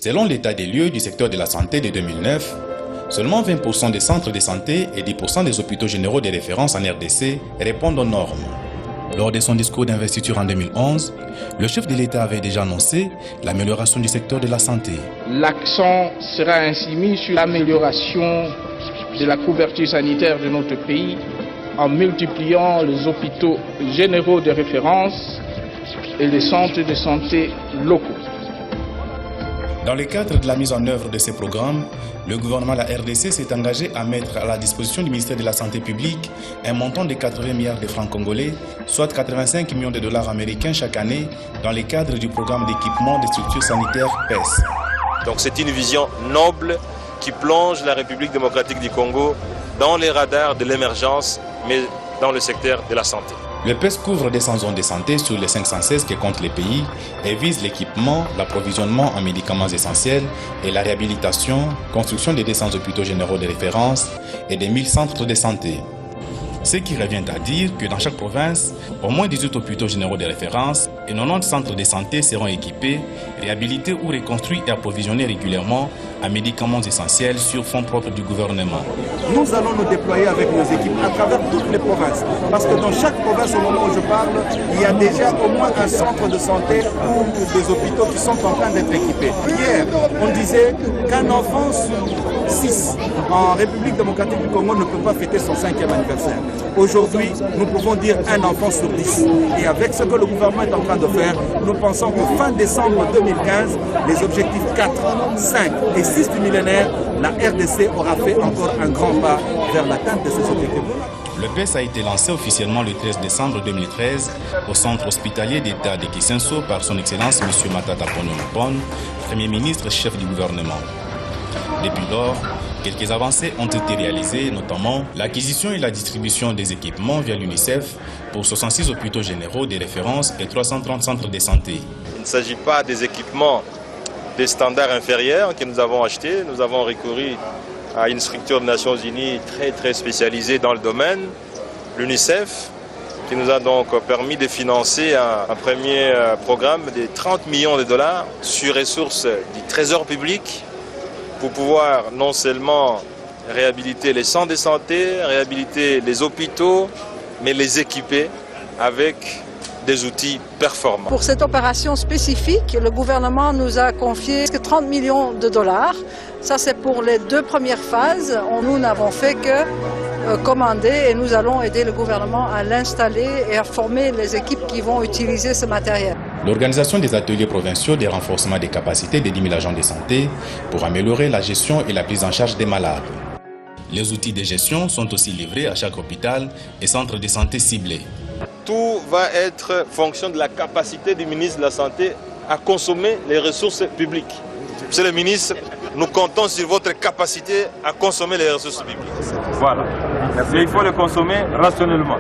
Selon l'état des lieux du secteur de la santé de 2009, seulement 20% des centres de santé et 10% des hôpitaux généraux de référence en RDC répondent aux normes. Lors de son discours d'investiture en 2011, le chef de l'État avait déjà annoncé l'amélioration du secteur de la santé. L'accent sera ainsi mis sur l'amélioration de la couverture sanitaire de notre pays en multipliant les hôpitaux généraux de référence et les centres de santé locaux. Dans le cadre de la mise en œuvre de ces programmes, le gouvernement de la RDC s'est engagé à mettre à la disposition du ministère de la Santé publique un montant de 80 milliards de francs congolais, soit 85 millions de dollars américains chaque année, dans le cadre du programme d'équipement des structures sanitaires PES. Donc c'est une vision noble qui plonge la République démocratique du Congo dans les radars de l'émergence, mais dans le secteur de la santé. Le PES couvre 200 zones de santé sur les 516 que compte les pays et vise l'équipement, l'approvisionnement en médicaments essentiels et la réhabilitation, construction des 200 hôpitaux généraux de référence et des 1000 centres de santé. Ce qui revient à dire que dans chaque province, au moins 18 hôpitaux généraux de référence et 90 centres de santé seront équipés, réhabilités ou reconstruits et approvisionnés régulièrement en médicaments essentiels sur fonds propres du gouvernement. Nous allons nous déployer avec nos équipes à travers toutes les provinces. Parce que dans chaque province, au moment où je parle, il y a déjà au moins un centre de santé ou des hôpitaux qui sont en train d'être équipés. Hier, on disait qu'un enfant sur 6 en République démocratique du Congo ne peut pas fêter son 5e anniversaire. Aujourd'hui, nous pouvons dire un enfant sur 10. Et avec ce que le gouvernement est en train de faire, nous pensons que fin décembre 2015, les objectifs 4, 5 et 6 du millénaire, la RDC aura fait encore un grand pas vers l'atteinte de ces objectifs. Le PES a été lancé officiellement le 13 décembre 2013 au centre hospitalier d'État de Kisenso par son Excellence M. Matata Ponyo Mpone, Premier ministre chef du gouvernement. Depuis lors, quelques avancées ont été réalisées, notamment l'acquisition et la distribution des équipements via l'UNICEF pour 66 hôpitaux généraux de référence et 330 centres de santé. Il ne s'agit pas des équipements des standards inférieurs que nous avons achetés. Nous avons recouru à une structure des Nations Unies très spécialisée dans le domaine, l'UNICEF, qui nous a donc permis de financer un premier programme de 30 millions de dollars sur ressources du Trésor public pour pouvoir non seulement réhabiliter les centres de santé, réhabiliter les hôpitaux, mais les équiper avec des outils performants. Pour cette opération spécifique, le gouvernement nous a confié 30 millions de dollars. Ça, c'est pour les 2 premières phases. Nous n'avons fait que commander et nous allons aider le gouvernement à l'installer et à former les équipes qui vont utiliser ce matériel. L'organisation des ateliers provinciaux de renforcement des capacités des 10 000 agents de santé pour améliorer la gestion et la prise en charge des malades. Les outils de gestion sont aussi livrés à chaque hôpital et centre de santé ciblé. Tout va être fonction de la capacité du ministre de la Santé à consommer les ressources publiques. Monsieur le ministre, nous comptons sur votre capacité à consommer les ressources publiques. Voilà. Il faut les consommer rationnellement.